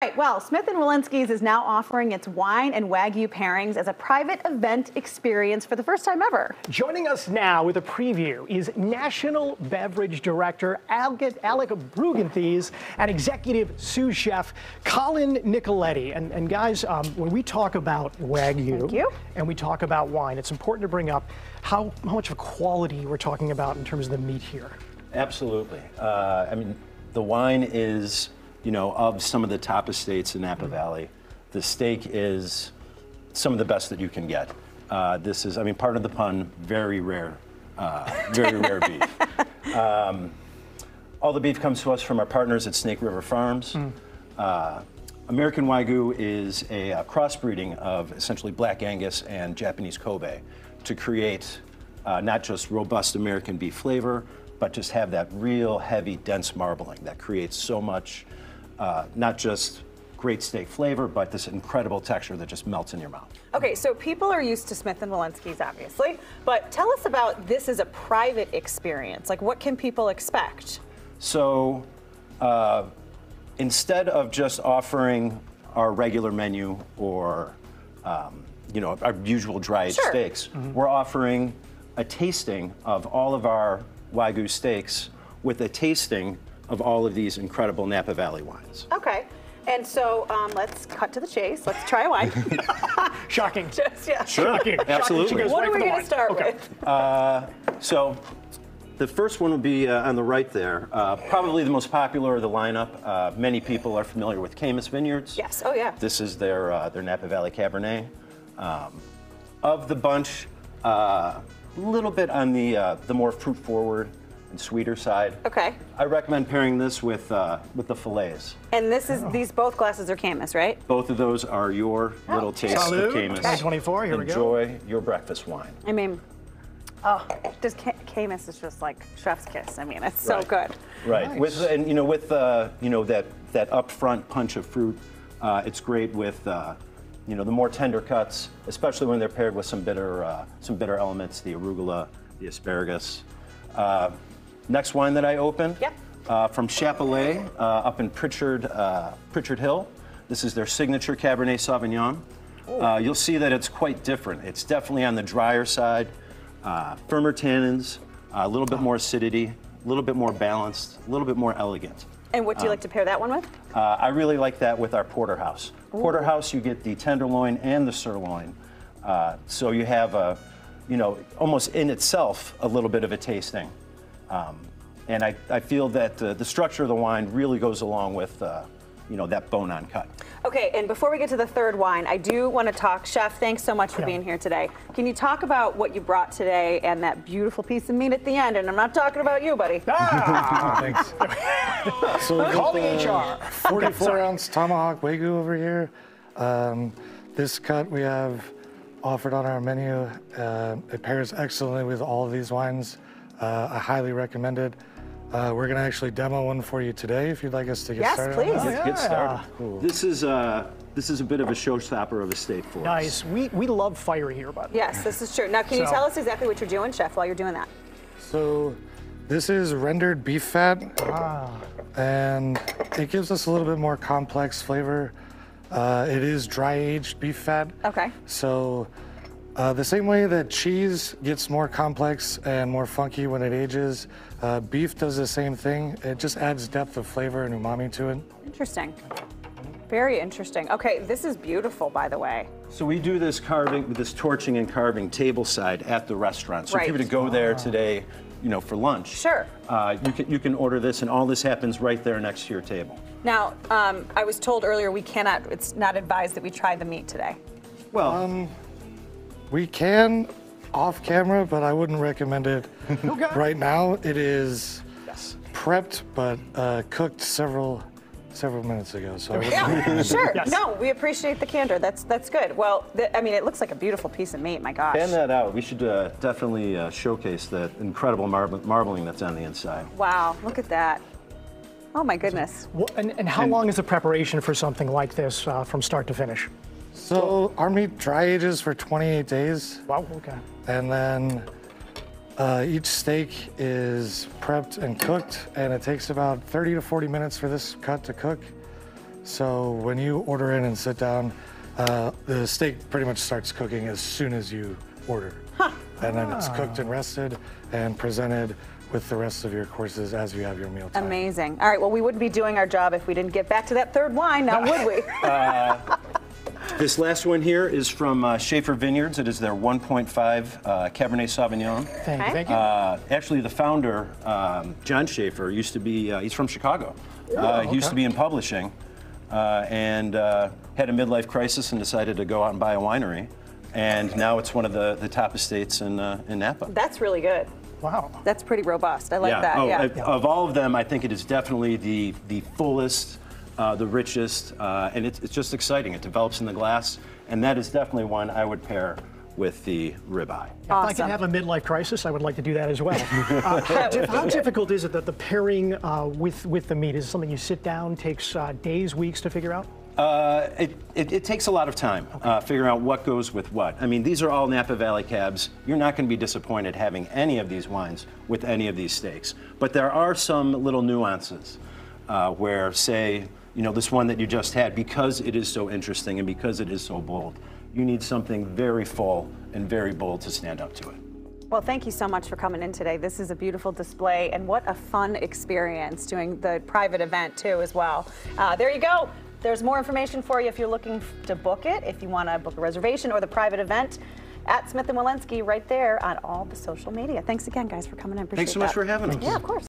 Right, well, Smith & Wollensky's is now offering its wine and Wagyu pairings as a private event experience for the first time ever. Joining us now with a preview is National Beverage Director Alec Brugenthes and Executive Sous Chef Colin Nicoletti. And guys, when we talk about Wagyu and we talk about wine, it's important to bring up how much of quality we're talking about in terms of the meat here. Absolutely. I mean, the wine is, you know, of some of the top estates in Napa Valley. The steak is some of the best that you can get. This is, I mean, pardon the pun, very rare beef. All the beef comes to us from our partners at Snake River Farms. American Wagyu is a crossbreeding of essentially Black Angus and Japanese Kobe to create not just robust American beef flavor, but just have that real heavy, dense marbling that creates so much, not just great steak flavor, but this incredible texture that just melts in your mouth. Okay, so people are used to Smith & Wollensky's, obviously, but tell us about this as a private experience. Like, what can people expect? So, instead of just offering our regular menu or, you know, our usual dry-aged steaks, we're offering a tasting of all of our Wagyu steaks with a tasting of all of these incredible Napa Valley wines. Okay, and so let's cut to the chase. Let's try a wine. Shocking. Sure, Shocking. absolutely. What are we going to start with? So the first one will be on the right there. Probably the most popular of the lineup. Many people are familiar with Caymus Vineyards. Yes, oh yeah. This is their Napa Valley Cabernet. Of the bunch, a little bit on the more fruit-forward and sweeter side. Okay. I recommend pairing this with the fillets. And this is these both glasses are Caymus, right? Both of those are your little taste Salud. of Caymus. 2024, here we go. Enjoy your breakfast wine. I mean, oh, just Caymus is just like chef's kiss. I mean, it's so good. Right. Nice. With you know that upfront punch of fruit, it's great with you know, the more tender cuts, especially when they're paired with some bitter elements, the arugula, the asparagus. Next wine that I opened, from Chapelet up in Pritchard Hill. This is their signature Cabernet Sauvignon. You'll see that it's quite different. It's definitely on the drier side, firmer tannins, a little bit more acidity, a little bit more balanced, a little bit more elegant. And what do you like to pair that one with? I really like that with our porterhouse. Porterhouse, you get the tenderloin and the sirloin. So you have you know, almost in itself, a little bit of a tasting. And I feel that the structure of the wine really goes along with, you know, that bone-on cut. Okay, and before we get to the third wine, I do want to talk, Chef, thanks so much for being here today. Can you talk about what you brought today and that beautiful piece of meat at the end? And I'm not talking about you, buddy. Thanks. So we Call got the HR. 44-ounce tomahawk Wagyu over here. This cut we have offered on our menu. It pairs excellently with all of these wines. I highly recommend it. We're going to actually demo one for you today if you'd like us to get started. Yes, please. Let's get started. Cool. This is a bit of a showstopper of a steak for us. Nice. We love fire here, by the way. Yes, this is true. Now, can you tell us exactly what you're doing, Chef, while you're doing that? So this is rendered beef fat, and it gives us a little bit more complex flavor. It is dry-aged beef fat. Okay. So the same way that cheese gets more complex and more funky when it ages, beef does the same thing. It just adds depth of flavor and umami to it. Interesting. Very interesting. Okay, this is beautiful, by the way. So we do this carving, this torching and carving tableside at the restaurant. So if you were to go there today, you know, for lunch, Sure. you can order this, and all this happens right there next to your table. Now, I was told earlier it's not advised that we try the meat today. Well, We can off camera, but I wouldn't recommend it right now. It is prepped, but cooked several minutes ago. So I Yeah, sure. Yes. No, we appreciate the candor. That's good. Well, I mean, it looks like a beautiful piece of meat. My gosh. pan that out. We should definitely showcase that incredible marbling that's on the inside. Wow, look at that. Oh my goodness. And how long is the preparation for something like this from start to finish? So our meat dry ages for 28 days. Wow, okay. And then each steak is prepped and cooked, and it takes about 30 to 40 minutes for this cut to cook. So when you order in and sit down, the steak pretty much starts cooking as soon as you order. And then it's cooked and rested and presented with the rest of your courses as you have your meal time. Amazing. All right, well, we wouldn't be doing our job if we didn't get back to that third wine now, would we? This last one here is from Schaefer Vineyards. It is their 1.5 Cabernet Sauvignon. Thank you. Actually, the founder, John Schaefer, used to be, he's from Chicago. He used to be in publishing and had a midlife crisis and decided to go out and buy a winery. And now it's one of the top estates in Napa. That's really good. Wow. That's pretty robust. I like that. Oh, Yeah. Of all of them, I think it is definitely the fullest, the richest, and it's just exciting. It develops in the glass, and that is definitely one I would pair with the ribeye. If I could have a midlife crisis, I would like to do that as well. How difficult is it that the pairing with the meat is something you sit down, takes days, weeks to figure out? It takes a lot of time figuring out what goes with what. I mean, these are all Napa Valley cabs. You're not going to be disappointed having any of these wines with any of these steaks. But there are some little nuances where, say, you know, this one that you just had, because it is so interesting and because it is so bold, you need something very full and very bold to stand up to it. Well, thank you so much for coming in today. This is a beautiful display, and what a fun experience doing the private event, too, as well. There you go. There's more information for you if you're looking to book it, if you want to book a reservation or the private event, at Smith & Wollensky right there on all the social media. Thanks again, guys, for coming in. Appreciate Thanks so much that. for having us. Yeah, of course.